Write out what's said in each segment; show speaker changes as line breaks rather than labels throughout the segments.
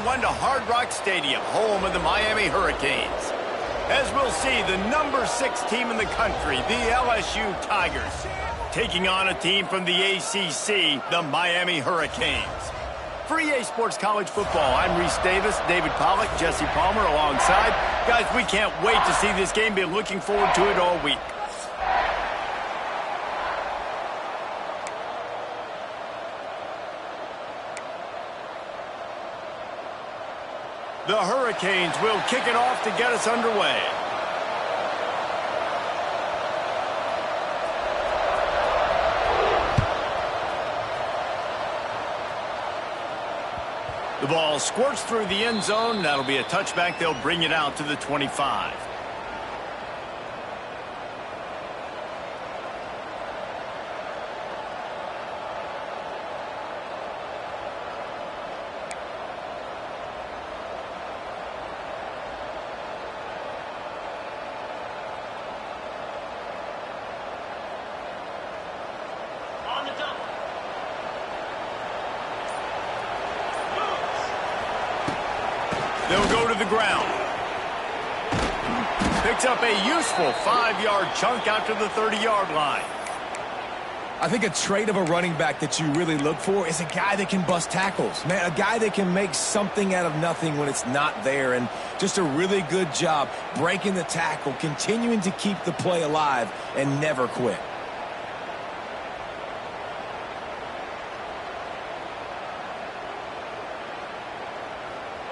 1 to Hard Rock Stadium, home of the Miami Hurricanes. As we'll see, the number 6 team in the country, the LSU Tigers, taking on a team from the ACC, the Miami Hurricanes. For EA Sports College Football, I'm Reese Davis, David Pollack, Jesse Palmer alongside. Guys, we can't wait to see this game. Been looking forward to it all week. The Hurricanes will kick it off to get us underway. The ball squirts through the end zone. That'll be a touchback. They'll bring it out to the 25. They'll go to the ground. Picks up a useful 5-yard chunk out to the 30-yard line.
I think a trait of a running back that you really look for is a guy that can bust tackles. Man, a guy that can make something out of nothing when it's not there. And just a really good job breaking the tackle, continuing to keep the play alive, and never quit.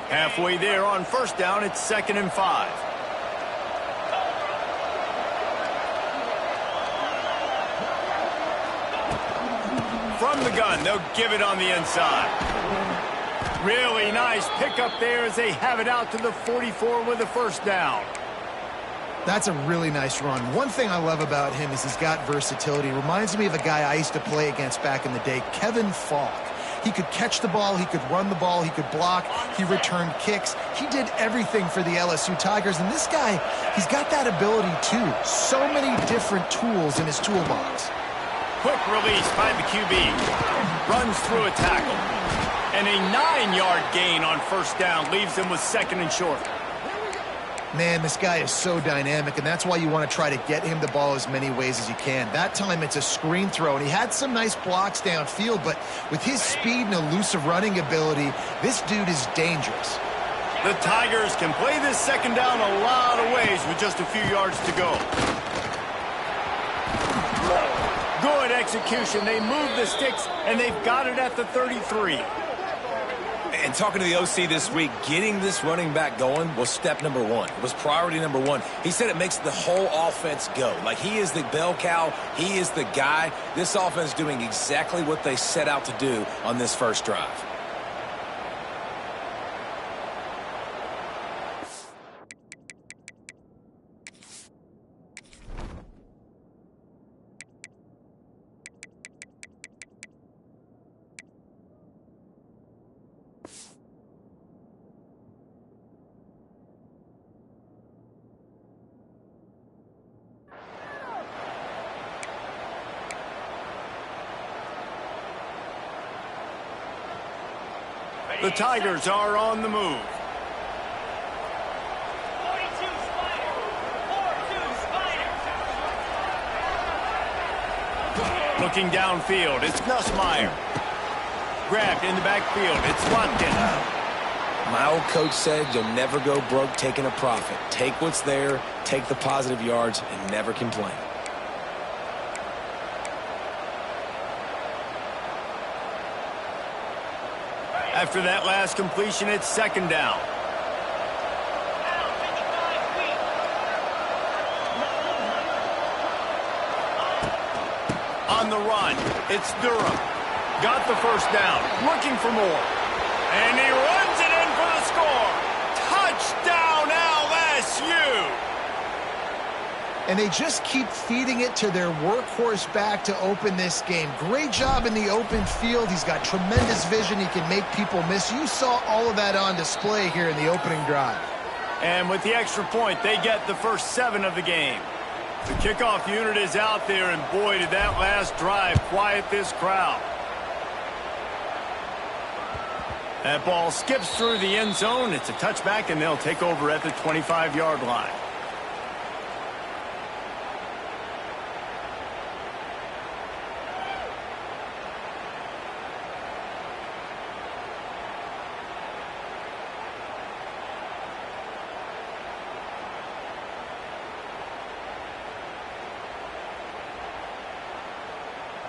Halfway there on first down, it's 2nd and 5. From the gun, they'll give it on the inside. Really nice pickup there as they have it out to the 44 with a first down.
That's a really nice run. One thing I love about him is he's got versatility. Reminds me of a guy I used to play against back in the day, Kevin Falk. He could catch the ball, he could run the ball, he could block, he returned kicks. He did everything for the LSU Tigers, and this guy, he's got that ability too. So many different tools in his toolbox.
Quick release by the QB. Runs through a tackle. And a 9-yard gain on first down leaves him with 2nd and short.
Man, this guy is so dynamic, and that's why you want to try to get him the ball as many ways as you can. That time, it's a screen throw, and he had some nice blocks downfield, but with his speed and elusive running ability, this dude is dangerous.
The Tigers can play this 2nd down a lot of ways with just a few yards to go. Good execution. They move the sticks, and they've got it at the 33.
And talking to the OC this week, getting this running back going was step number 1. It was priority number 1. He said it makes the whole offense go. Like, he is the bell cow. He is the guy. This offense doing exactly what they set out to do on this first drive.
The Tigers are on the move. Looking downfield, it's Nussmeier. Grabbed in the backfield, it's locked in.
My old coach said you'll never go broke taking a profit. Take what's there, take the positive yards, and never complain.
After that last completion, it's 2nd down. On the run, it's Durham. Got the first down, looking for more. And he runs it in for the score. Touchdown, LSU!
And they just keep feeding it to their workhorse back to open this game. Great job in the open field. He's got tremendous vision. He can make people miss. You saw all of that on display here in the opening drive.
And with the extra point, they get the first 7 of the game. The kickoff unit is out there, and boy, did that last drive quiet this crowd. That ball skips through the end zone. It's a touchback, and they'll take over at the 25-yard line.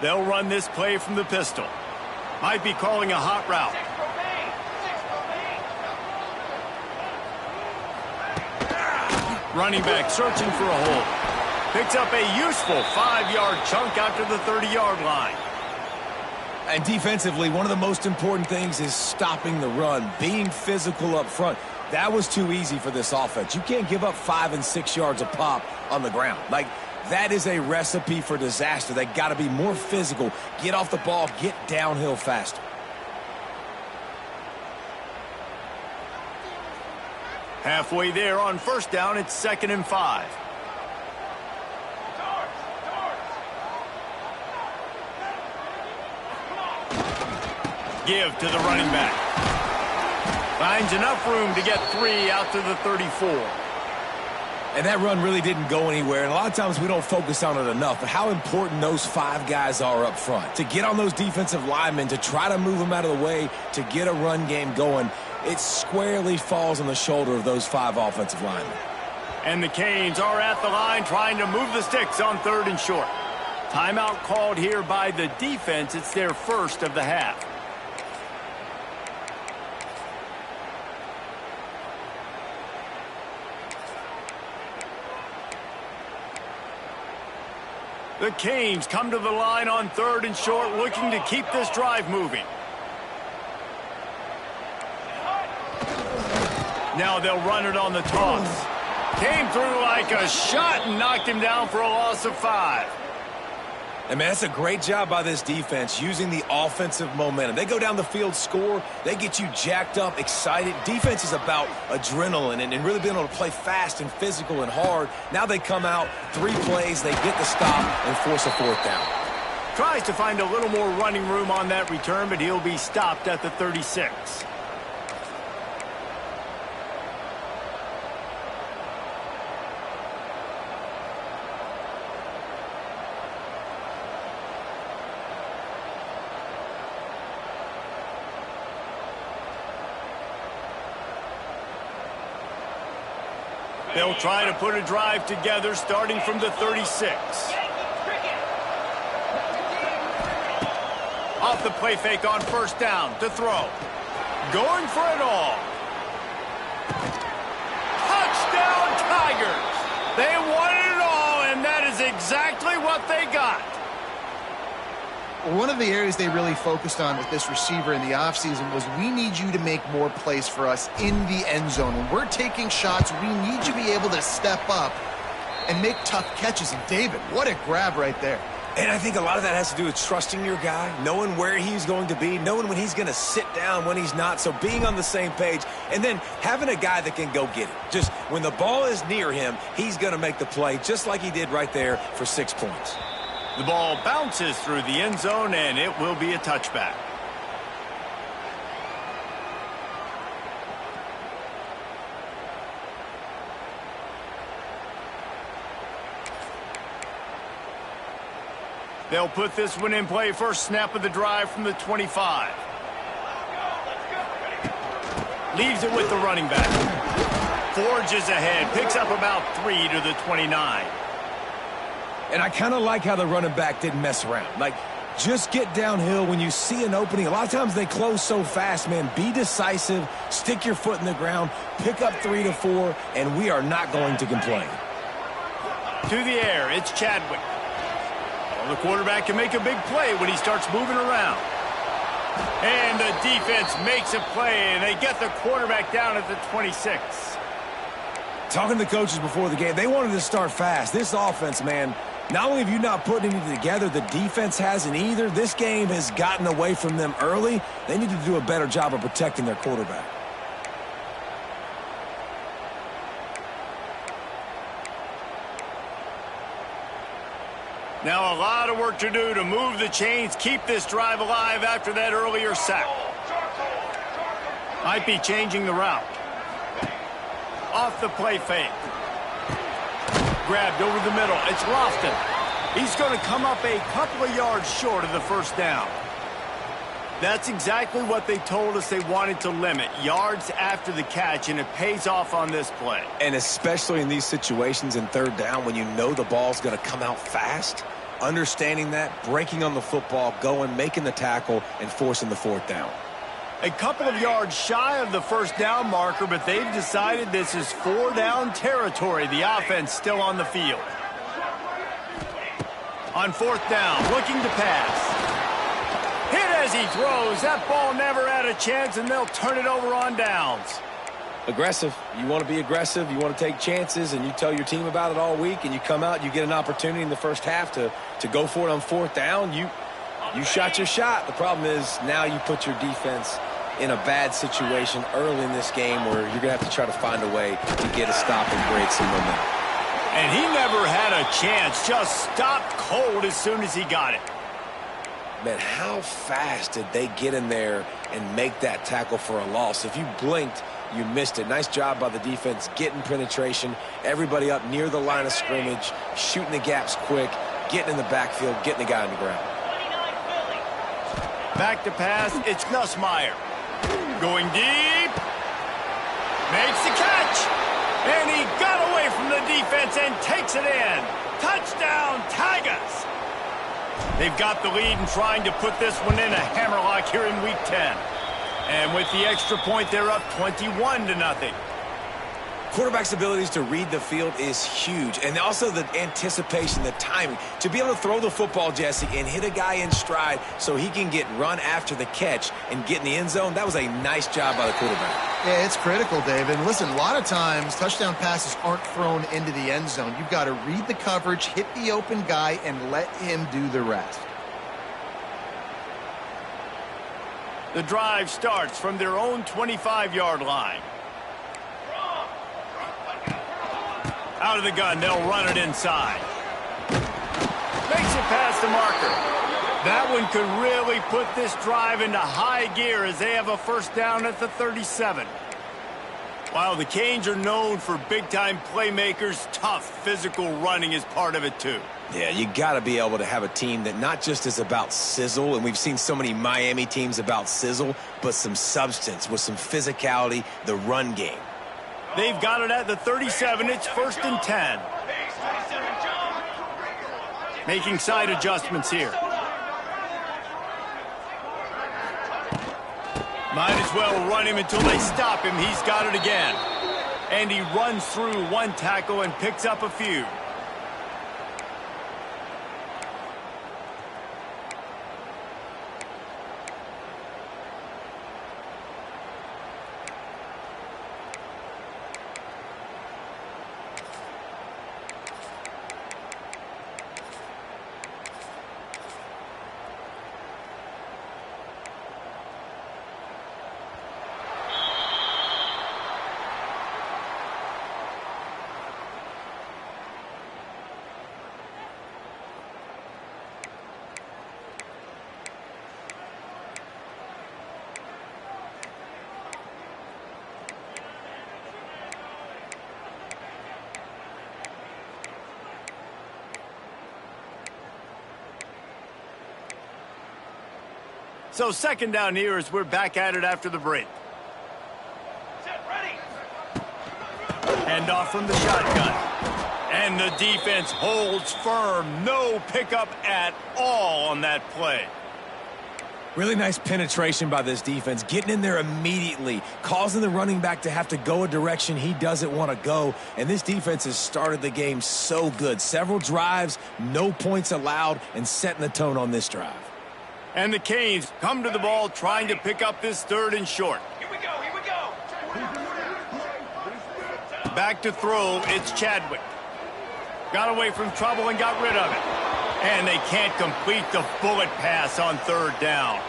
They'll run this play from the pistol. Might be calling a hot route. Running back searching for a hole. Picks up a useful 5-yard chunk out to the 30-yard line.
And defensively, one of the most important things is stopping the run, being physical up front. That was too easy for this offense. You can't give up 5 and 6 yards a pop on the ground. Like, that is a recipe for disaster. They got to be more physical, get off the ball, get downhill faster.
Halfway there on first down, it's 2nd and 5. Give to the running back. Finds enough room to get 3 out to the 34.
And that run really didn't go anywhere. And a lot of times we don't focus on it enough. But how important those 5 guys are up front. To get on those defensive linemen, to try to move them out of the way, to get a run game going, it squarely falls on the shoulder of those 5 offensive linemen.
And the Canes are at the line trying to move the sticks on 3rd and short. Timeout called here by the defense. It's their first of the half. The Canes come to the line on 3rd and short, looking to keep this drive moving. Now they'll run it on the toss. Came through like a shot and knocked him down for a loss of 5.
And, man, that's a great job by this defense using the offensive momentum. They go down the field, score. They get you jacked up, excited. Defense is about adrenaline and really being able to play fast and physical and hard. Now they come out, 3 plays, they get the stop and force a 4th down.
Tries to find a little more running room on that return, but he'll be stopped at the 36. They'll try to put a drive together starting from the 36. Off the play fake on first down to throw. Going for it all. Touchdown Tigers! They wanted it all, and that is exactly what they got.
One of the areas they really focused on with this receiver in the offseason was we need you to make more plays for us in the end zone. When we're taking shots, we need you to be able to step up and make tough catches. And David, what a grab right there.
And I think a lot of that has to do with trusting your guy, knowing where he's going to be, knowing when he's going to sit down, when he's not. So being on the same page, and then having a guy that can go get it. Just when the ball is near him, he's going to make the play just like he did right there for 6 points.
The ball bounces through the end zone, and it will be a touchback. They'll put this one in play first snap of the drive from the 25. Leaves it with the running back. Forges ahead, picks up about 3 to the 29.
And I kind of like how the running back didn't mess around. Like, just get downhill when you see an opening. A lot of times they close so fast, man. Be decisive, stick your foot in the ground, pick up 3 to 4, and we are not going to complain.
To the air, it's Chadwick. Well, the quarterback can make a big play when he starts moving around. And the defense makes a play, and they get the quarterback down at the 26.
Talking to the coaches before the game, they wanted to start fast. This offense, man, not only have you not put anything together, the defense hasn't either. This game has gotten away from them early. They need to do a better job of protecting their quarterback.
Now a lot of work to do to move the chains, keep this drive alive after that earlier sack. Might be changing the route. Off the play fake. Grabbed over the middle. It's Lofton. He's going to come up a couple of yards short of the first down. That's exactly what they told us they wanted to limit, yards after the catch, and it pays off on this play.
And especially in these situations in third down when you know the ball's going to come out fast, understanding that, breaking on the football, going, making the tackle, and forcing the fourth down.
A couple of yards shy of the first down marker, but they've decided this is four-down territory. The offense still on the field. On fourth down, looking to pass. Hit as he throws. That ball never had a chance, and they'll turn it over on downs.
Aggressive. You want to be aggressive. You want to take chances, and you tell your team about it all week, and you come out, you get an opportunity in the first half to go for it on fourth down. You shot your shot. The problem is now you put your defense in a bad situation early in this game where you're going to have to try to find a way to get a stop and break some momentum.
And he never had a chance. Just stopped cold as soon as he got it.
Man, how fast did they get in there and make that tackle for a loss? If you blinked, you missed it. Nice job by the defense getting penetration. Everybody up near the line of scrimmage, shooting the gaps quick, getting in the backfield, getting the guy on the ground.
Back to pass, it's Nussmeier. Going deep. Makes the catch. And he got away from the defense and takes it in. Touchdown, Tigers. They've got the lead and trying to put this one in a hammerlock here in Week 10. And with the extra point, they're up 21-0.
Quarterback's abilities to read the field is huge. And also the anticipation, the timing. To be able to throw the football, Jesse, and hit a guy in stride so he can get run after the catch and get in the end zone, that was a nice job by the quarterback.
Yeah, it's critical, David. And listen, a lot of times touchdown passes aren't thrown into the end zone. You've got to read the coverage, hit the open guy, and let him do the rest.
The drive starts from their own 25-yard line. Out of the gun, they'll run it inside. Makes it past the marker. That one could really put this drive into high gear as they have a first down at the 37. While the Canes are known for big-time playmakers, tough physical running is part of it too.
Yeah, you got to be able to have a team that not just is about sizzle, and we've seen so many Miami teams about sizzle, but some substance with some physicality, the run game.
They've got it at the 37. It's 1st and 10. Making side adjustments here. Might as well run him until they stop him. He's got it again. And he runs through one tackle and picks up a few. So second down here as we're back at it after the break. Hand off from the shotgun. And the defense holds firm. No pickup at all on that play.
Really nice penetration by this defense, getting in there immediately, causing the running back to have to go a direction he doesn't want to go. And this defense has started the game so good. Several drives, no points allowed, and setting the tone on this drive.
And the Canes come to the ball trying to pick up this 3rd and short.
Here we go, here we go.
Back to throw, it's Chadwick. Got away from trouble and got rid of it. And they can't complete the bullet pass on 3rd down.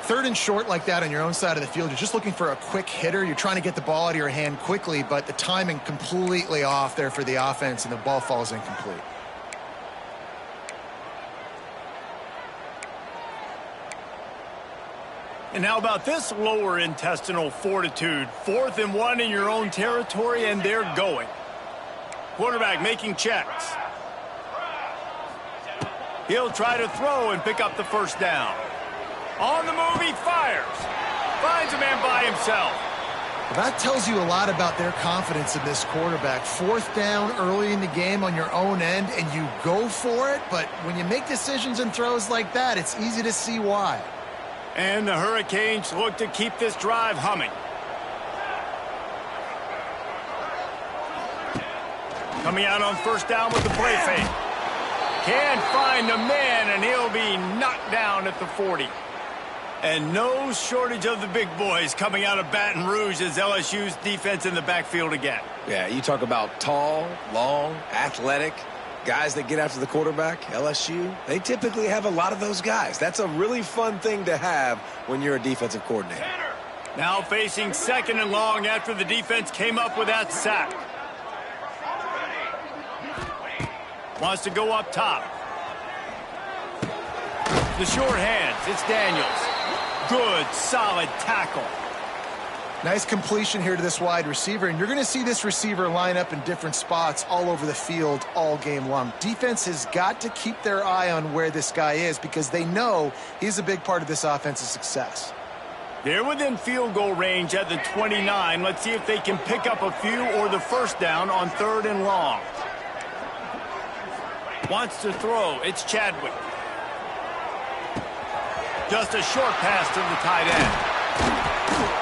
3rd and short like that on your own side of the field, you're just looking for a quick hitter. You're trying to get the ball out of your hand quickly, but the timing completely off there for the offense, and the ball falls incomplete.
And how about this lower intestinal fortitude? 4th and 1 in your own territory, and they're going. Quarterback making checks. He'll try to throw and pick up the first down. On the move, he fires. Finds a man by himself.
Well, that tells you a lot about their confidence in this quarterback. 4th down early in the game on your own end, and you go for it. But when you make decisions and throws like that, it's easy to see why.
And the Hurricanes look to keep this drive humming. Coming out on first down with the play fake. Can't find a man, and he'll be knocked down at the 40. And no shortage of the big boys coming out of Baton Rouge as LSU's defense in the backfield again.
Yeah, you talk about tall, long, athletic, guys that get after the quarterback. LSU, they typically have a lot of those guys. That's a really fun thing to have when you're a defensive coordinator.
Now facing 2nd and long after the defense came up with that sack. Wants to go up top. The short hands, it's Daniels. Good, solid tackle.
Nice completion here to this wide receiver, and you're going to see this receiver line up in different spots all over the field all game long. Defense has got to keep their eye on where this guy is because they know he's a big part of this offense's success.
They're within field goal range at the 29. Let's see if they can pick up a few or the first down on 3rd and long. Wants to throw. It's Chadwick. Just a short pass to the tight end.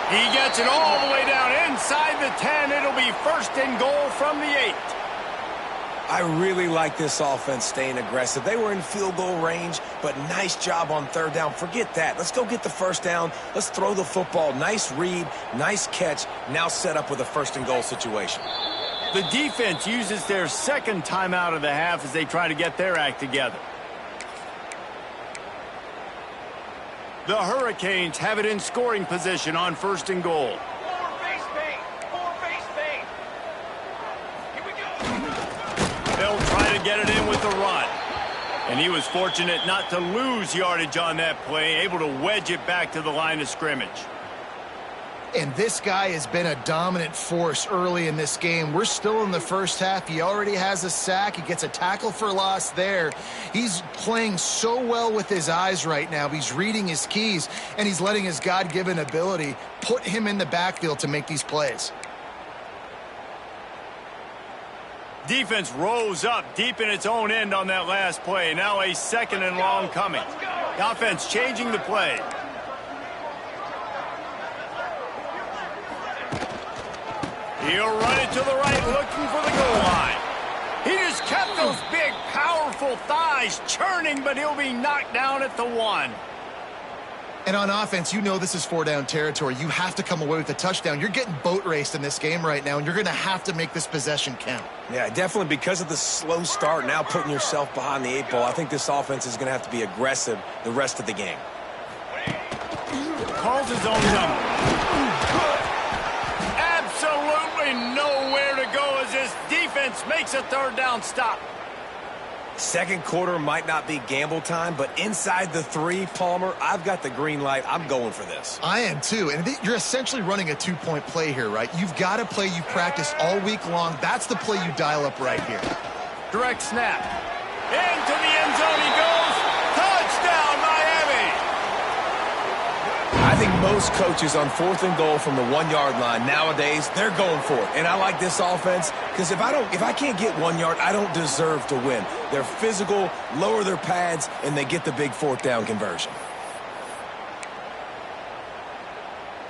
He gets it all the way down inside the 10. It'll be 1st and goal from the 8.
I really like this offense staying aggressive. They were in field goal range, but nice job on 3rd down. Forget that. Let's go get the first down. Let's throw the football. Nice read, nice catch. Now set up with a 1st and goal situation.
The defense uses their 2nd timeout of the half as they try to get their act together. The Hurricanes have it in scoring position on 1st and goal. They'll try to get it in with the run. And he was fortunate not to lose yardage on that play, able to wedge it back to the line of scrimmage.
And this guy has been a dominant force early in this game. We're still in the first half. He already has a sack. He gets a tackle for loss there. He's playing so well with his eyes right now. He's reading his keys, and he's letting his God-given ability put him in the backfield to make these plays.
Defense rose up deep in its own end on that last play. Now a 2nd and long coming. The offense changing the play. He'll run it to the right, looking for the goal line. He just kept those big, powerful thighs churning, but he'll be knocked down at the 1.
And on offense, you know this is 4-down territory. You have to come away with a touchdown. You're getting boat raced in this game right now, and you're going to have to make this possession count.
Yeah, definitely because of the slow start, now putting yourself behind the 8 ball, I think this offense is going to have to be aggressive the rest of the game.
Calls his own number. Absolutely nowhere to go as this defense makes a 3rd down stop.
2nd quarter might not be gamble time, but inside the 3, Palmer, I've got the green light. I'm going for this.
I am too, and you're essentially running a 2-point play here, right? You've got to play you practiced all week long. That's the play you dial up right here.
Direct snap. Into the end zone he goes. Touchdown, Miami!
I think most coaches on 4th and goal from the 1-yard line nowadays, they're going for it. And I like this offense because if I can't get 1 yard, I don't deserve to win. They're physical, lower their pads, and they get the big 4th down conversion.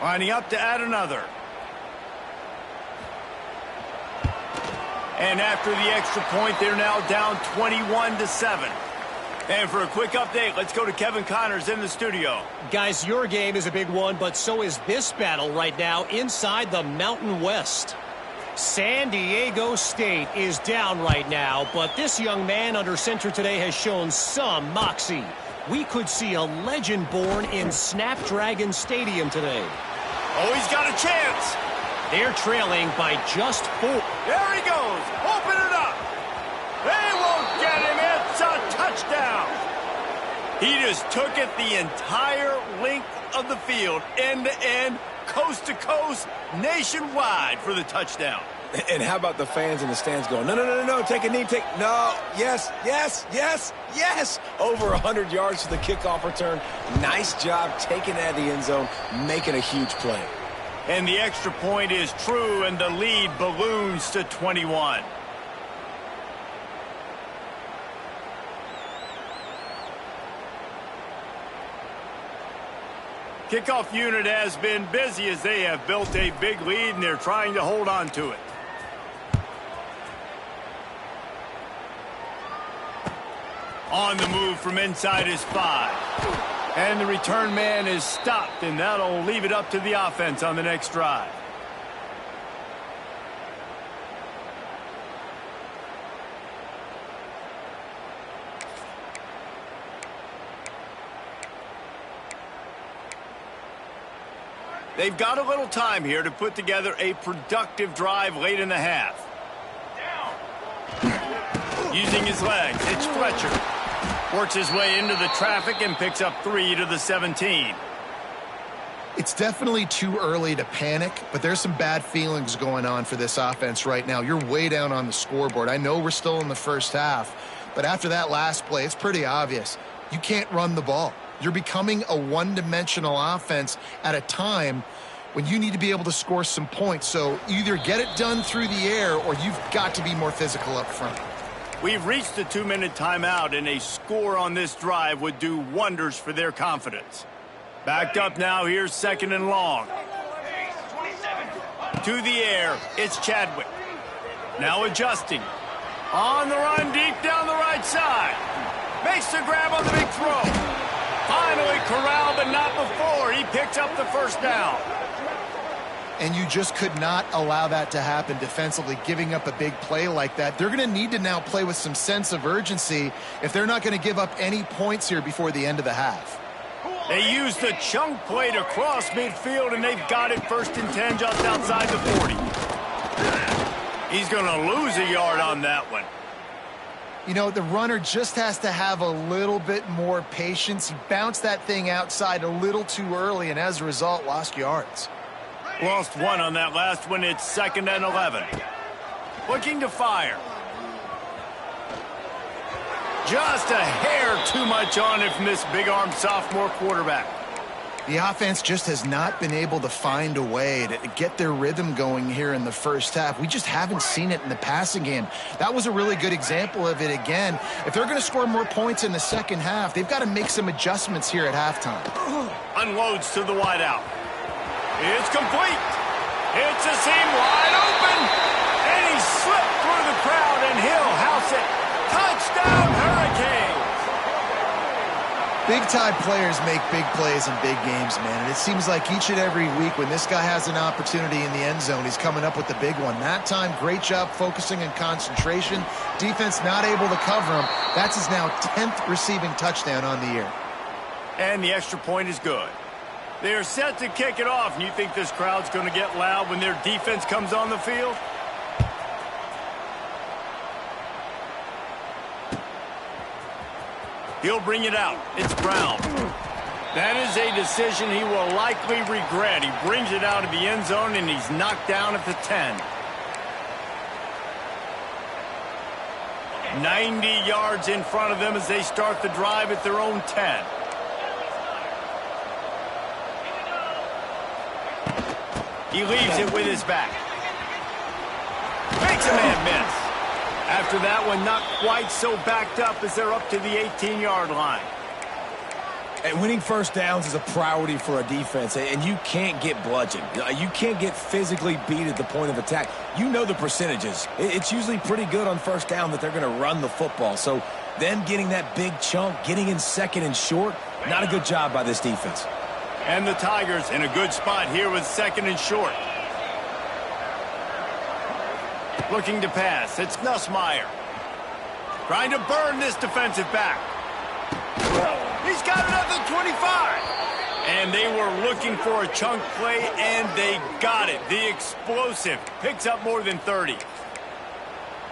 Lining up to add another. And after the extra point, they're now down 21-7. And for a quick update, let's go to Kevin Connors in the studio.
Guys, your game is a big one, but so is this battle right now inside the Mountain West. San Diego State is down right now, but this young man under center today has shown some moxie. We could see a legend born in Snapdragon Stadium today.
Oh, he's got a chance.
They're trailing by just 4.
There he goes. Open it up. They won't get him. It's a touchdown. He just took it the entire length of the field, end to end, coast to coast, nationwide for the touchdown.
And how about the fans in the stands going, no, no, no, no, no, take a knee, no, yes, yes, yes, yes. Over 100 yards to the kickoff return. Nice job taking it out of the end zone, making a huge play.
And the extra point is true, and the lead balloons to 21. Kickoff unit has been busy as they have built a big lead, and they're trying to hold on to it. On the move from inside his 5. And the return man is stopped, and that'll leave it up to the offense on the next drive. They've got a little time here to put together a productive drive late in the half. Using his legs, it's Fletcher. Works his way into the traffic and picks up 3 to the 17.
It's definitely too early to panic, but there's some bad feelings going on for this offense right now. You're way down on the scoreboard. I know we're still in the first half, but after that last play, it's pretty obvious. You can't run the ball. You're becoming a one-dimensional offense at a time when you need to be able to score some points. So either get it done through the air or you've got to be more physical up front.
We've reached the 2-minute timeout, and a score on this drive would do wonders for their confidence. Backed up now, here's 2nd and long. To the air, it's Chadwick. Now adjusting. On the run, deep down the right side. Makes the grab on the big throw. Finally corralled, but not before. He picks up the first down.
And you just could not allow that to happen defensively, giving up a big play like that. They're going to need to now play with some sense of urgency if they're not going to give up any points here before the end of the half.
They used the chunk play to cross midfield, and they've got it 1st and 10 just outside the 40. He's going to lose a yard on that one.
You know, the runner just has to have a little bit more patience. He bounced that thing outside a little too early, and as a result, lost yards.
Lost 1 on that last one. It's 2nd and 11. Looking to fire. Just a hair too much on it from this big-armed sophomore quarterback.
The offense just has not been able to find a way to get their rhythm going here in the first half. We just haven't seen it in the passing game. That was a really good example of it again. If they're going to score more points in the second half, they've got to make some adjustments here at halftime.
Unloads to the wideout. It's complete. It's a seam wide open. And he slipped through the crowd, and he'll house it. Touchdown, Hurricanes.
Big-time players make big plays in big games, man. And it seems like each and every week when this guy has an opportunity in the end zone, he's coming up with the big one. That time, great job focusing and concentration. Defense not able to cover him. That's his now 10th receiving touchdown on the year.
And the extra point is good. They're set to kick it off, and you think this crowd's going to get loud when their defense comes on the field? He'll bring it out. It's Brown. That is a decision he will likely regret. He brings it out of the end zone, and he's knocked down at the 10. 90 yards in front of them as they start the drive at their own 10. He leaves it with his back. Makes a man miss. After that one, not quite so backed up as they're up to the 18-yard line.
And winning first downs is a priority for a defense, and you can't get bludgeoned. You can't get physically beat at the point of attack. You know the percentages. It's usually pretty good on first down that they're going to run the football. So them getting that big chunk, getting in 2nd and short, not a good job by this defense.
And the Tigers in a good spot here with 2nd and short. Looking to pass. It's Nussmeier. Trying to burn this defensive back. He's got it at the 25. And they were looking for a chunk play, and they got it. The explosive picks up more than 30.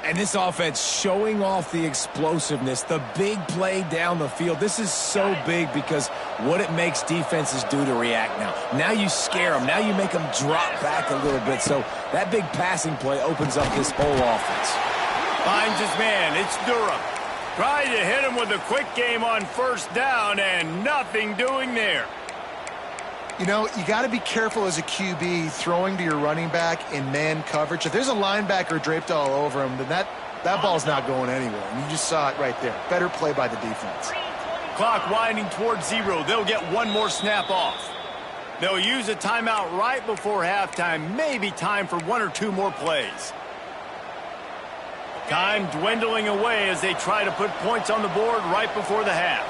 And this offense showing off the explosiveness, the big play down the field. This is so big because what it makes defenses do to react now. Now you scare them. Now you make them drop back a little bit. So that big passing play opens up this whole offense.
Finds his man. It's Durham. Tried to hit him with a quick game on first down and nothing doing there.
You know, you got to be careful as a QB throwing to your running back in man coverage. If there's a linebacker draped all over him, then that ball's not going anywhere. And you just saw it right there. Better play by the defense.
Clock winding towards 0. They'll get one more snap off. They'll use a timeout right before halftime. Maybe time for 1 or 2 more plays. Time dwindling away as they try to put points on the board right before the half.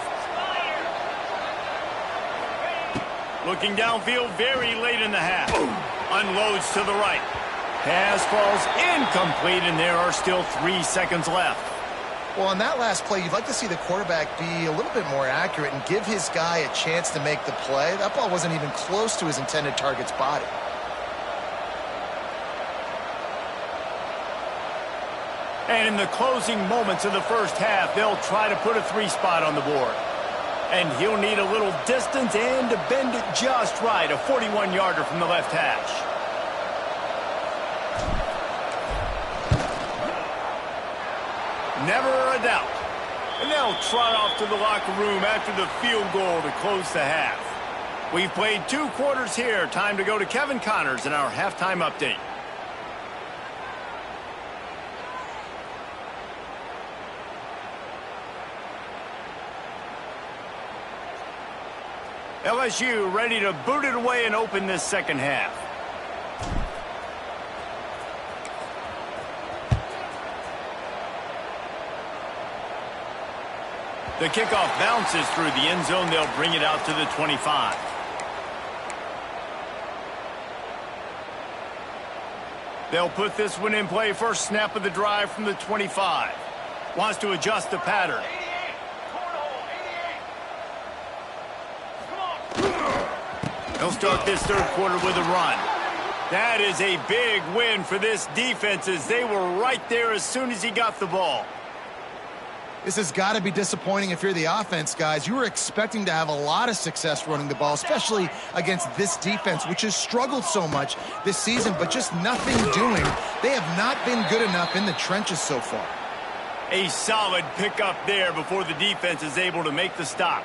Looking downfield very late in the half. Unloads to the right. Pass falls incomplete, and there are still 3 seconds left.
Well, on that last play, you'd like to see the quarterback be a little bit more accurate and give his guy a chance to make the play. That ball wasn't even close to his intended target's body.
And in the closing moments of the first half, they'll try to put a 3 spot on the board. And he'll need a little distance and to bend it just right. A 41-yarder from the left hash. Never a doubt. And they'll trot off to the locker room after the field goal to close the half. We've played 2 quarters here. Time to go to Kevin Connors in our halftime update. LSU ready to boot it away and open this second half. The kickoff bounces through the end zone. They'll bring it out to the 25. They'll put this one in play. First snap of the drive from the 25. Wants to adjust the pattern. They'll start this third quarter with a run. That is a big win for this defense as they were right there as soon as he got the ball.
This has got to be disappointing if you're the offense, guys. You were expecting to have a lot of success running the ball, especially against this defense, which has struggled so much this season, but just nothing doing. They have not been good enough in the trenches so far.
A solid pickup there before the defense is able to make the stop.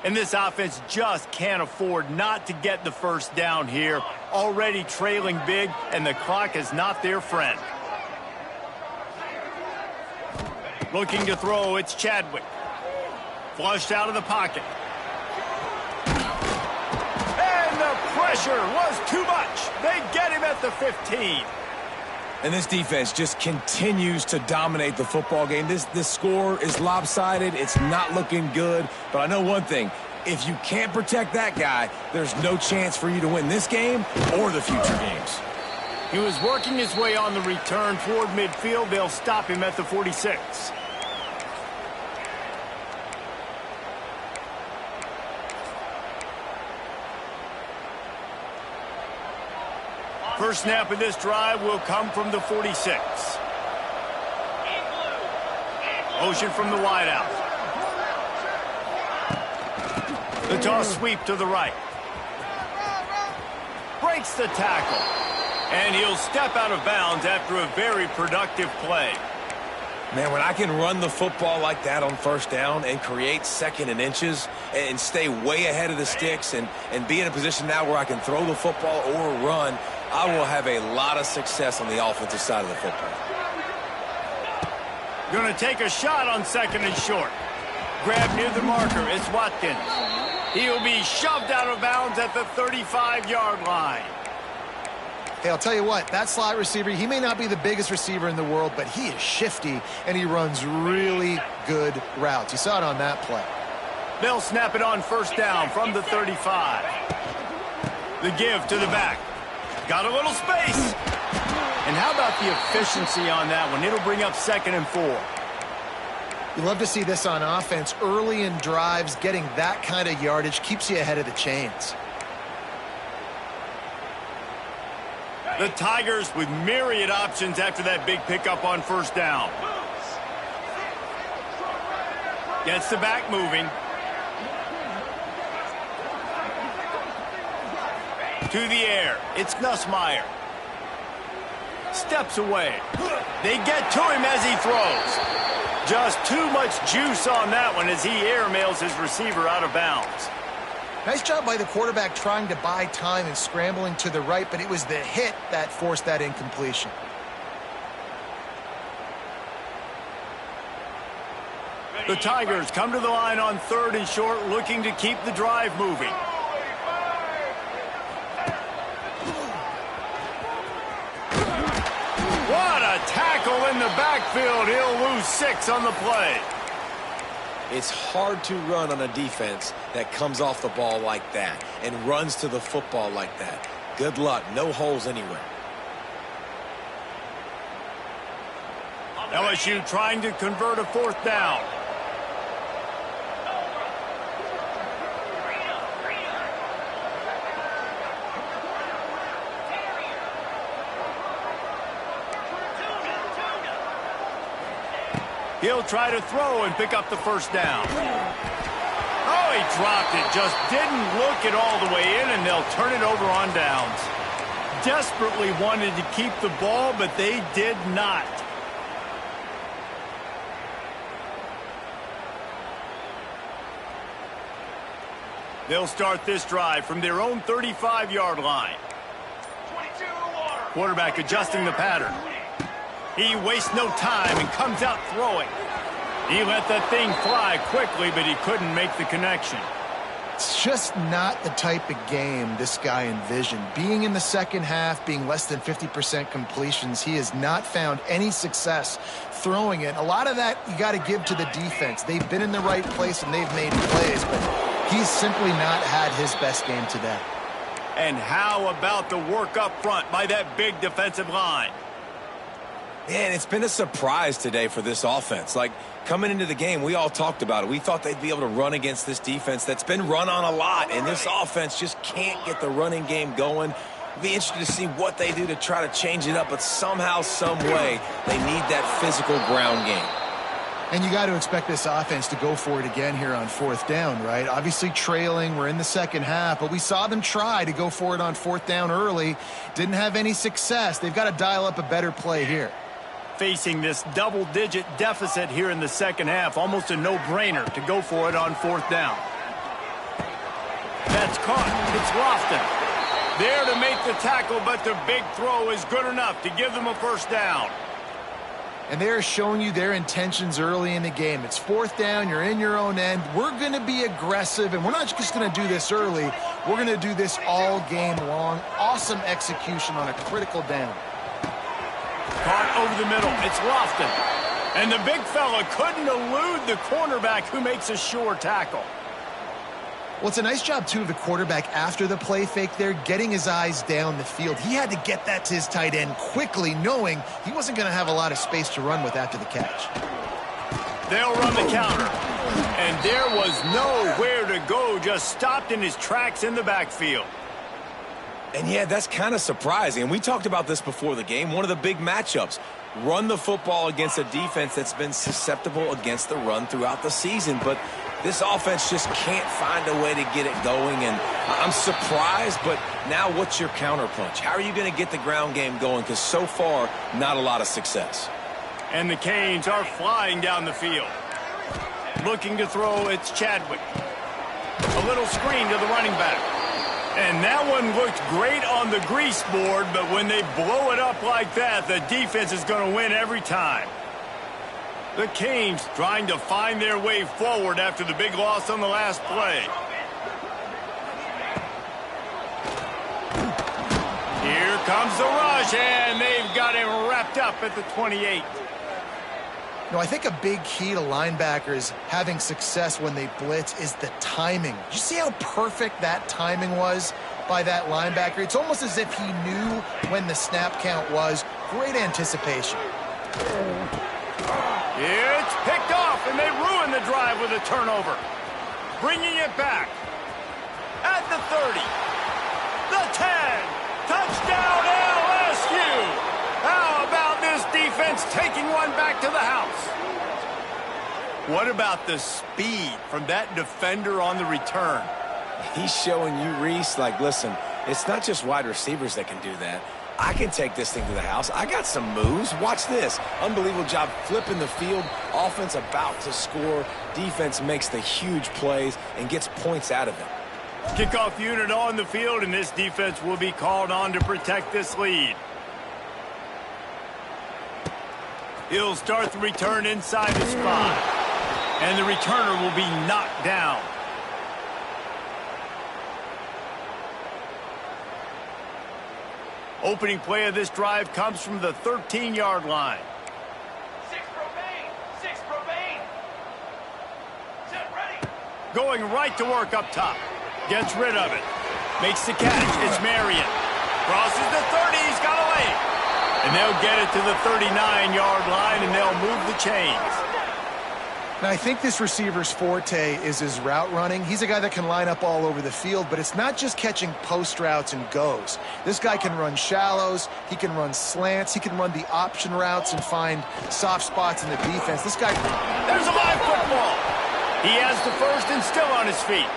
And this offense just can't afford not to get the first down here. Already trailing big, and the clock is not their friend. Looking to throw, it's Chadwick. Flushed out of the pocket. And the pressure was too much. They get him at the 15.
And this defense just continues to dominate the football game. This score is lopsided. It's not looking good. But I know one thing. If you can't protect that guy, there's no chance for you to win this game or the future games.
He was working his way on the return toward midfield. They'll stop him at the 46. First snap of this drive will come from the 46. Motion from the wideout. The toss sweep to the right. Breaks the tackle. And he'll step out of bounds after a very productive play.
Man, when I can run the football like that on first down and create second and inches and stay way ahead of the sticks and be in a position now where I can throw the football or run, I will have a lot of success on the offensive side of the football.
Going to take a shot on second and short. Grab near the marker. It's Watkins. He'll be shoved out of bounds at the 35-yard line.
Hey, I'll tell you what, that slot receiver, he may not be the biggest receiver in the world, but he is shifty, and he runs really good routes. You saw it on that play.
They'll snap it on first down from the 35. The give to the back. Got a little space. And how about the efficiency on that one? It'll bring up 2nd and 4.
You love to see this on offense. Early in drives, getting that kind of yardage keeps you ahead of the chains.
The Tigers with myriad options after that big pickup on 1st down. Gets the back moving. To the air. It's Nussmeier. Steps away. They get to him as he throws. Just too much juice on that one as he airmails his receiver out of bounds.
Nice job by the quarterback trying to buy time and scrambling to the right, but it was the hit that forced that incompletion.
The Tigers come to the line on 3rd and short, looking to keep the drive moving. What a tackle in the backfield. He'll lose 6 on the play.
It's hard to run on a defense that comes off the ball like that and runs to the football like that. Good luck. No holes anywhere.
LSU trying to convert a 4th down. He'll try to throw and pick up the 1st down. Oh, he dropped it. Just didn't look it all the way in, and they'll turn it over on downs. Desperately wanted to keep the ball, but they did not. They'll start this drive from their own 35-yard line. Quarterback adjusting the pattern. He wastes no time and comes out throwing. He let that thing fly quickly, but he couldn't make the connection.
It's just not the type of game this guy envisioned. Being in the second half, being less than 50% completions, he has not found any success throwing it. A lot of that you got to give to the defense. They've been in the right place and they've made plays, but he's simply not had his best game today.
And how about the work up front by that big defensive line?
Man, it's been a surprise today for this offense. Like, coming into the game, we all talked about it. We thought they'd be able to run against this defense that's been run on a lot, and this offense just can't get the running game going. It'll be interesting to see what they do to try to change it up, but somehow, some way, they need that physical ground game.
And you got to expect this offense to go for it again here on 4th down, right? Obviously trailing, we're in the second half, but we saw them try to go for it on 4th down early. Didn't have any success. They've got to dial up a better play here.
Facing this double-digit deficit here in the second half, almost a no-brainer to go for it on 4th down. That's caught. It's Lofton. There to make the tackle, but the big throw is good enough to give them a 1st down.
And they're showing you their intentions early in the game. It's 4th down. You're in your own end. We're going to be aggressive, and we're not just going to do this early. We're going to do this all game long. Awesome execution on a critical down.
Caught over the middle. It's Lofton. And the big fella couldn't elude the cornerback who makes a sure tackle.
Well, it's a nice job, too, of the quarterback after the play fake there, getting his eyes down the field. He had to get that to his tight end quickly, knowing he wasn't going to have a lot of space to run with after the catch.
They'll run the counter. And there was nowhere to go, just stopped in his tracks in the backfield.
And yeah, that's kind of surprising. And we talked about this before the game. One of the big matchups. Run the football against a defense that's been susceptible against the run throughout the season. But this offense just can't find a way to get it going. And I'm surprised, but now what's your counterpunch? How are you going to get the ground game going? Because so far, not a lot of success.
And the Canes are flying down the field. Looking to throw, it's Chadwick. A little screen to the running back. And that one looked great on the grease board, but when they blow it up like that, the defense is going to win every time. The Canes trying to find their way forward after the big loss on the last play. Here comes the rush, and they've got him wrapped up at the 28.
No, I think a big key to linebackers having success when they blitz is the timing. Did you see how perfect that timing was? by that linebacker. It's almost as if he knew when the snap count was. Great anticipation.
It's picked off, and they ruin the drive with a turnover. Bringing it back. At the 30. The 10. Touchdown LSU. How about this defense taking one back to the house? What about the speed from that defender on the return?
He's showing you, Reese, like, listen, it's not just wide receivers that can do that. I can take this thing to the house. I got some moves. Watch this. Unbelievable job flipping the field. Offense about to score. Defense makes the huge plays and gets points out of it.
Kickoff unit on the field, and this defense will be called on to protect this lead. He'll start the return inside the spot. And the returner will be knocked down. Opening play of this drive comes from the 13-yard line.
Six propane. Set ready.
Going right to work up top. Gets rid of it. Makes the catch. It's Marion. Crosses the 30. He's got a lane. And they'll get it to the 39-yard line, and they'll move the chains.
Now, I think this receiver's forte is his route running. He's a guy that can line up all over the field, but it's not just catching post routes and goes. This guy can run shallows. He can run slants. He can run the option routes and find soft spots in the defense. This guy...
There's a live football. He has the first and still on his feet.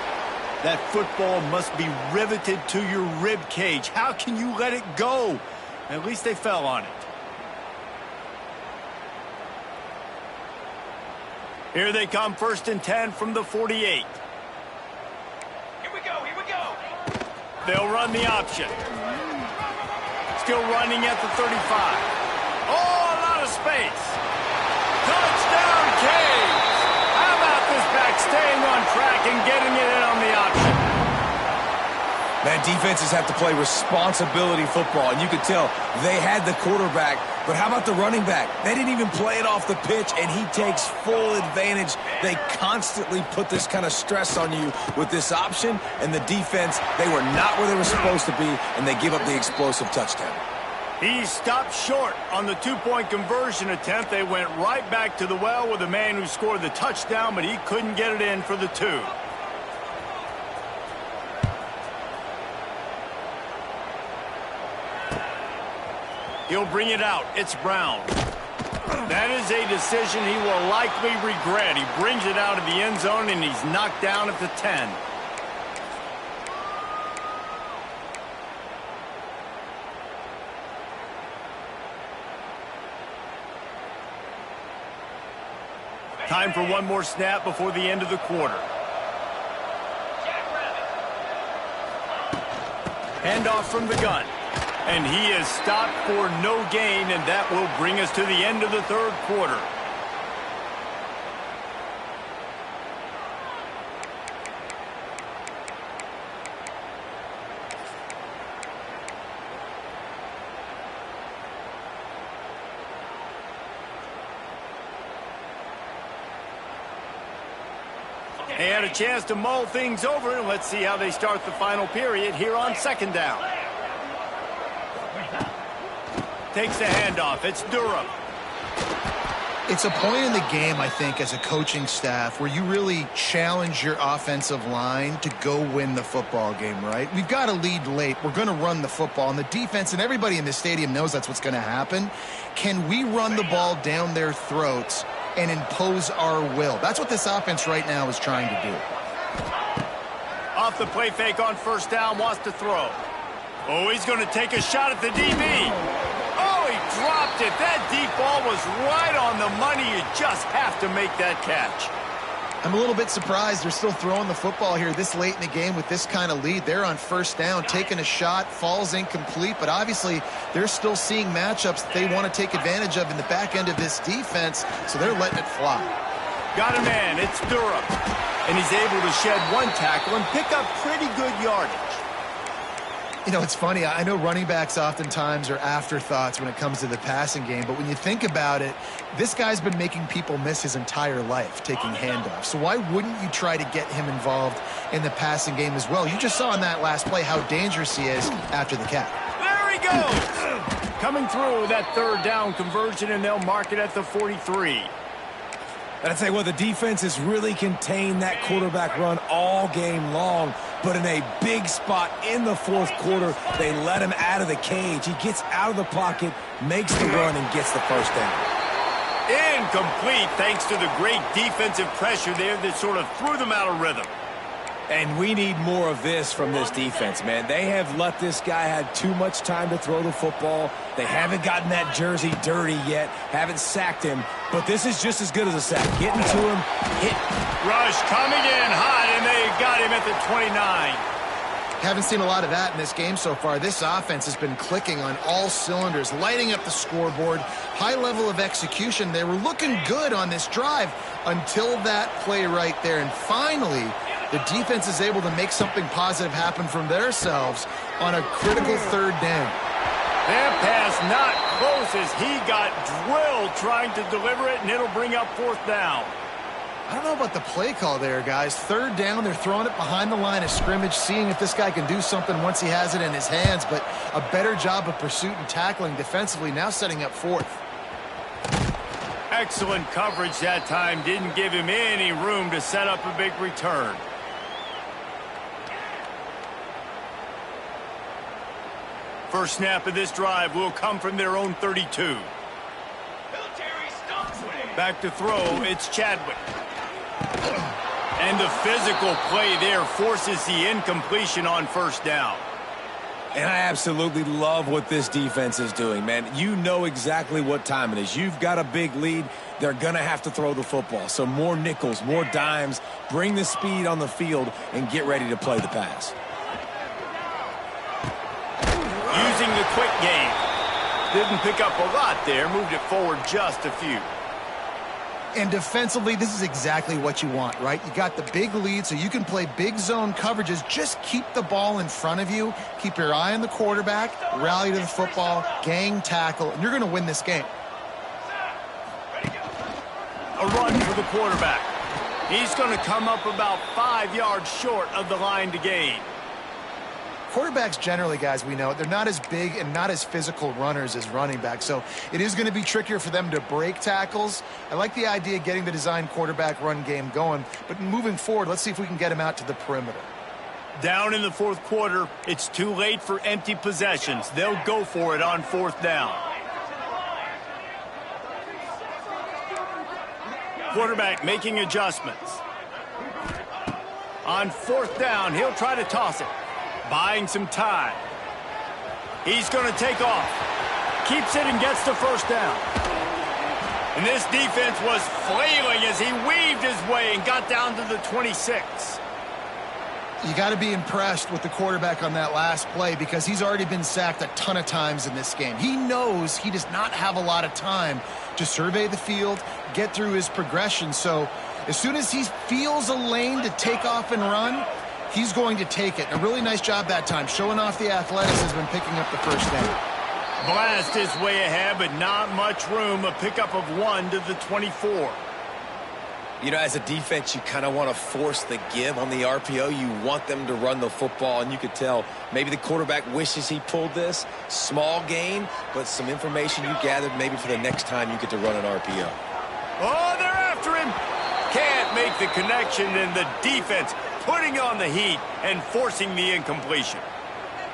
That football must be riveted to your rib cage. How can you let it go? At least they fell on it. Here they come, 1st and 10 from the 48.
Here we go.
They'll run the option. Still running at the 35. Oh, a lot of space. Touchdown, Canes. How about this back staying on track and getting it in on the option?
Man, defenses have to play responsibility football, and you could tell they had the quarterback, but how about the running back? They didn't even play it off the pitch, and he takes full advantage. They constantly put this kind of stress on you with this option, and the defense, they were not where they were supposed to be, and they give up the explosive touchdown.
He stopped short on the two-point conversion attempt. They went right back to the well with the man who scored the touchdown, but he couldn't get it in for the two. He'll bring it out. It's Brown. That is a decision he will likely regret. He brings it out of the end zone, and he's knocked down at the 10. Time for one more snap before the end of the quarter. Handoff from the gun. And he is stopped for no gain, and that will bring us to the end of the third quarter. They had a chance to mull things over, and let's see how they start the final period here on 2nd down. Takes the handoff. It's Durham.
It's a point in the game, I think, as a coaching staff where you really challenge your offensive line to go win the football game, right? We've got a lead late. We're going to run the football. And the defense and everybody in the stadium knows that's what's going to happen. Can we run the ball down their throats and impose our will? That's what this offense right now is trying to do.
Off the play fake on 1st down, wants to throw. Oh, he's going to take a shot at the DB. Oh, he dropped it. That deep ball was right on the money. You just have to make that catch.
I'm a little bit surprised they're still throwing the football here this late in the game with this kind of lead. They're on 1st down, taking a shot, falls incomplete, but obviously they're still seeing matchups that they want to take advantage of in the back end of this defense, so they're letting it fly.
Got a man. It's Durham. And he's able to shed one tackle and pick up pretty good yardage.
You know, it's funny. I know running backs oftentimes are afterthoughts when it comes to the passing game, but when you think about it, this guy's been making people miss his entire life taking handoffs. So why wouldn't you try to get him involved in the passing game as well? You just saw in that last play how dangerous he is after the catch.
There he goes! Coming through that third down conversion, and they'll mark it at the 43.
And I'd say, well, the defense has really contained that quarterback run all game long, but in a big spot in the fourth quarter, they let him out of the cage. He gets out of the pocket, makes the run, and gets the first down.
Incomplete thanks to the great defensive pressure there that sort of threw them out of rhythm.
And we need more of this from this defense, man. They have let this guy have too much time to throw the football. They haven't gotten that jersey dirty yet, haven't sacked him, but this is just as good as a sack. Getting to him, hit.
Rush coming in hot, and they got him at the 29.
Haven't seen a lot of that in this game so far. This offense has been clicking on all cylinders, lighting up the scoreboard, high level of execution. They were looking good on this drive until that play right there. And finally, the defense is able to make something positive happen from themselves on a critical third down.
That pass not close as he got drilled trying to deliver it, and it'll bring up fourth down.
I don't know about the play call there, guys. Third down, they're throwing it behind the line of scrimmage, seeing if this guy can do something once he has it in his hands, but a better job of pursuit and tackling defensively, now setting up fourth.
Excellent coverage that time. Didn't give him any room to set up a big return. First snap of this drive will come from their own 32. Back to throw, it's Chadwick. And the physical play there forces the incompletion on first down.
And I absolutely love what this defense is doing, man. You know exactly what time it is. You've got a big lead. They're going to have to throw the football. So more nickels, more dimes, bring the speed on the field, and get ready to play the pass.
Using the quick game. Didn't pick up a lot there. Moved it forward just a few.
And defensively, this is exactly what you want, right? You got the big lead, so you can play big zone coverages. Just keep the ball in front of you. Keep your eye on the quarterback. Rally to the football. Gang tackle. And you're going to win this game.
A run for the quarterback. He's going to come up about 5 yards short of the line to gain.
Quarterbacks generally, guys, we know, they're not as big and not as physical runners as running backs, so it is going to be trickier for them to break tackles. I like the idea of getting the design quarterback run game going, but moving forward, let's see if we can get him out to the perimeter.
Down in the fourth quarter, it's too late for empty possessions. They'll go for it on fourth down. Quarterback making adjustments. On fourth down, he'll try to toss it. Buying some time. He's going to take off. Keeps it and gets the first down. And this defense was flailing as he weaved his way and got down to the 26.
You got to be impressed with the quarterback on that last play because he's already been sacked a ton of times in this game. He knows he does not have a lot of time to survey the field, get through his progression. So as soon as he feels a lane to take off and run, he's going to take it. A really nice job that time, showing off the athleticism and picking up the first down.
Blast his way ahead, but not much room. A pickup of 1 to the 24.
You know, as a defense, you kind of want to force the give on the RPO. You want them to run the football, and you could tell maybe the quarterback wishes he pulled this. Small gain, but some information you gathered maybe for the next time you get to run an RPO.
Oh, they're after him. Can't make the connection, and the defense putting on the heat and forcing the incompletion.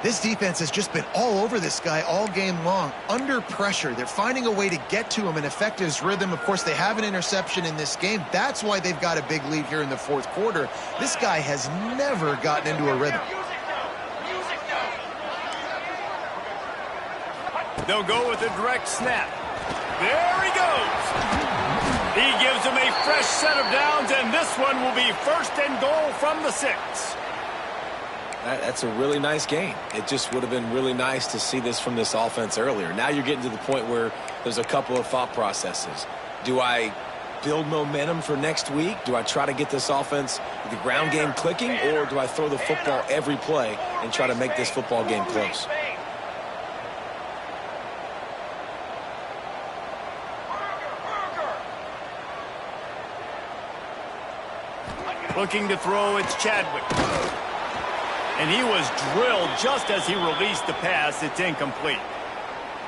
This defense has just been all over this guy all game long, under pressure. They're finding a way to get to him and affect his rhythm. Of course, they have an interception in this game. That's why they've got a big lead here in the fourth quarter. This guy has never gotten into a rhythm.
They'll go with a direct snap. There he goes. He gives him a fresh set of downs, and this one will be first and goal from the 6.
That's a really nice game. It just would have been really nice to see this from this offense earlier. Now you're getting to the point where there's a couple of thought processes. Do I build momentum for next week? Do I try to get this offense, the ground game clicking, or do I throw the football every play and try to make this football game close?
Looking to throw, it's Chadwick. And he was drilled just as he released the pass. It's incomplete.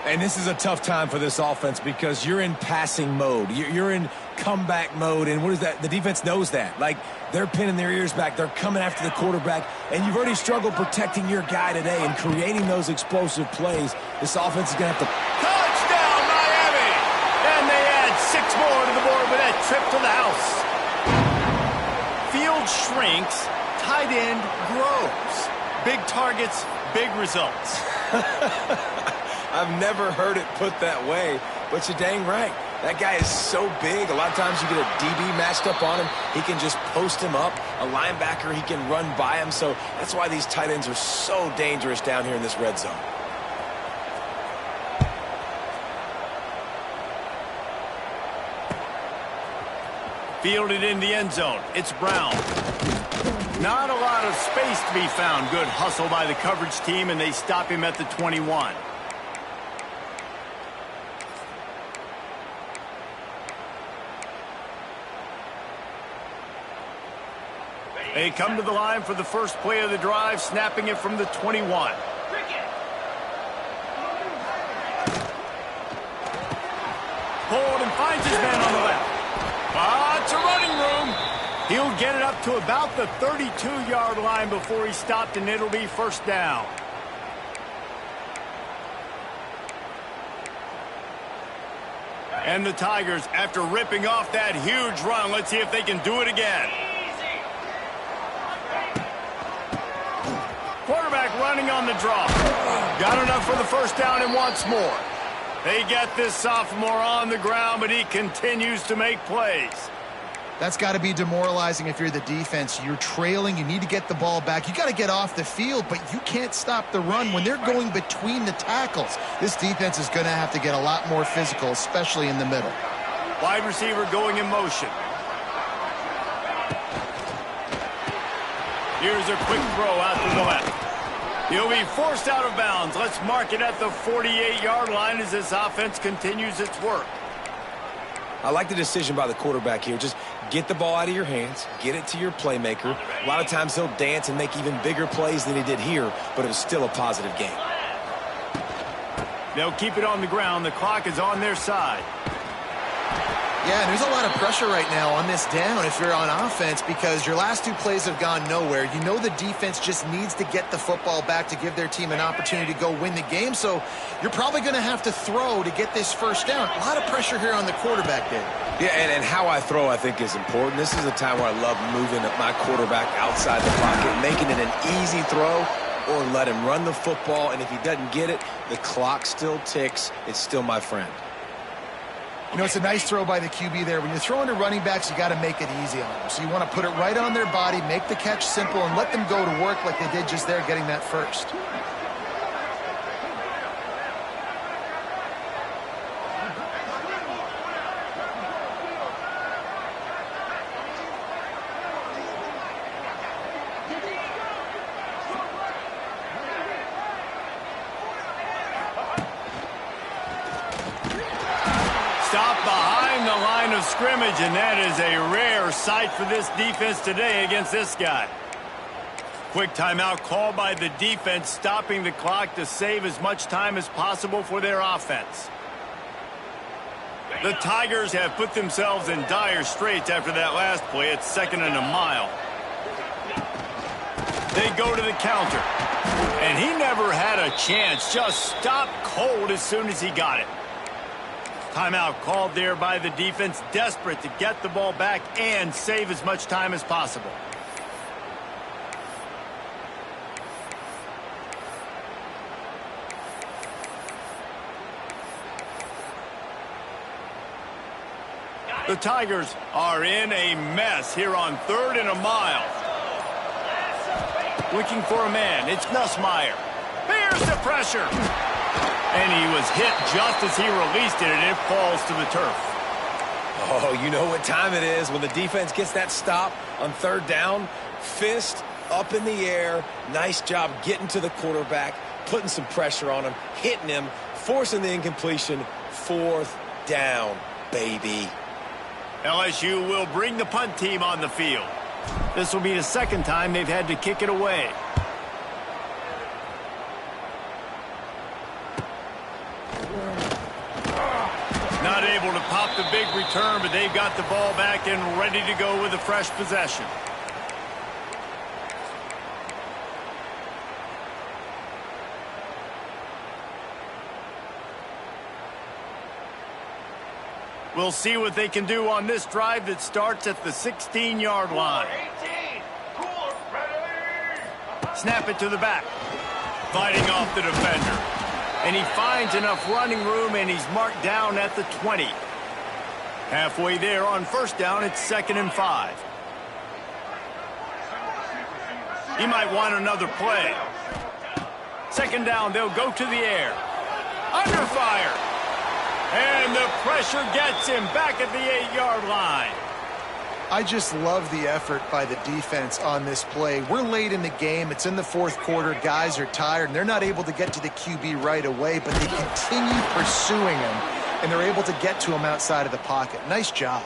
And this is a tough time for this offense because you're in passing mode. You're in comeback mode, and what is that? The defense knows that. Like, they're pinning their ears back. They're coming after the quarterback, and you've already struggled protecting your guy today and creating those explosive plays. This offense is going to have to...
Touchdown, Miami! And they add 6 more to the board with that trip to the house. Field shrinks, tight end grows. Big targets, big results.
I've never heard it put that way, but you're dang right. That guy is so big. A lot of times you get a DB matched up on him. He can just post him up. A linebacker, he can run by him. So that's why these tight ends are so dangerous down here in this red zone.
Fielded in the end zone. It's Brown. Not a lot of space to be found. Good hustle by the coverage team, and they stop him at the 21. They come to the line for the first play of the drive, snapping it from the 21. Hold and finds his man on the left. It's a running room. He'll get it up to about the 32-yard line before he's stopped, and it'll be first down. And the Tigers, after ripping off that huge run, let's see if they can do it again. Quarterback running on the draw. Got enough for the first down and wants more. They get this sophomore on the ground, but he continues to make plays.
That's got to be demoralizing if you're the defense. You're trailing. You need to get the ball back. You got to get off the field, but you can't stop the run when they're going between the tackles. This defense is going to have to get a lot more physical, especially in the middle.
Wide receiver going in motion. Here's a quick throw out to the left. He'll be forced out of bounds. Let's mark it at the 48-yard line as this offense continues its work.
I like the decision by the quarterback here. Just get the ball out of your hands, get it to your playmaker. A lot of times he'll dance and make even bigger plays than he did here, but it was still a positive game.
They'll keep it on the ground. The clock is on their side.
Yeah, and there's a lot of pressure right now on this down if you're on offense because your last 2 plays have gone nowhere. You know the defense just needs to get the football back to give their team an opportunity to go win the game, so you're probably going to have to throw to get this first down. A lot of pressure here on the quarterback, Dave.
Yeah, and how I throw, I think, is important. This is a time where I love moving my quarterback outside the pocket, making it an easy throw, or let him run the football, and if he doesn't get it, the clock still ticks. It's still my friend.
You know, it's a nice throw by the QB there. When you're throwing to running backs, you got to make it easy on them. So you want to put it right on their body, make the catch simple, and let them go to work like they did just there getting that first.
Stop behind the line of scrimmage, and that is a rare sight for this defense today against this guy. Quick timeout called by the defense, stopping the clock to save as much time as possible for their offense. The Tigers have put themselves in dire straits after that last play. It's 2nd and a mile. They go to the counter, and he never had a chance. Just stopped cold as soon as he got it. Timeout called there by the defense, desperate to get the ball back and save as much time as possible. The Tigers are in a mess here on 3rd and a mile. Looking for a man, it's Nussmeier. There's the pressure. And he was hit just as he released it, and it falls to the turf.
Oh, you know what time it is when the defense gets that stop on third down. Fist up in the air. Nice job getting to the quarterback, putting some pressure on him, hitting him, forcing the incompletion. Fourth down, baby.
LSU will bring the punt team on the field. This will be the second time they've had to kick it away. Not able to pop the big return, but they've got the ball back and ready to go with a fresh possession. We'll see what they can do on this drive that starts at the 16-yard line.
18. Cooler, ready.
Snap it to the back. Fighting off the defender. And he finds enough running room, and he's marked down at the 20. Halfway there on first down, it's 2nd and 5. He might want another play. Second down, they'll go to the air. Under fire. And the pressure gets him back at the 8-yard line.
I just love the effort by the defense on this play. We're late in the game. It's in the fourth quarter. Guys are tired, and they're not able to get to the QB right away, but they continue pursuing him, and they're able to get to him outside of the pocket. Nice job.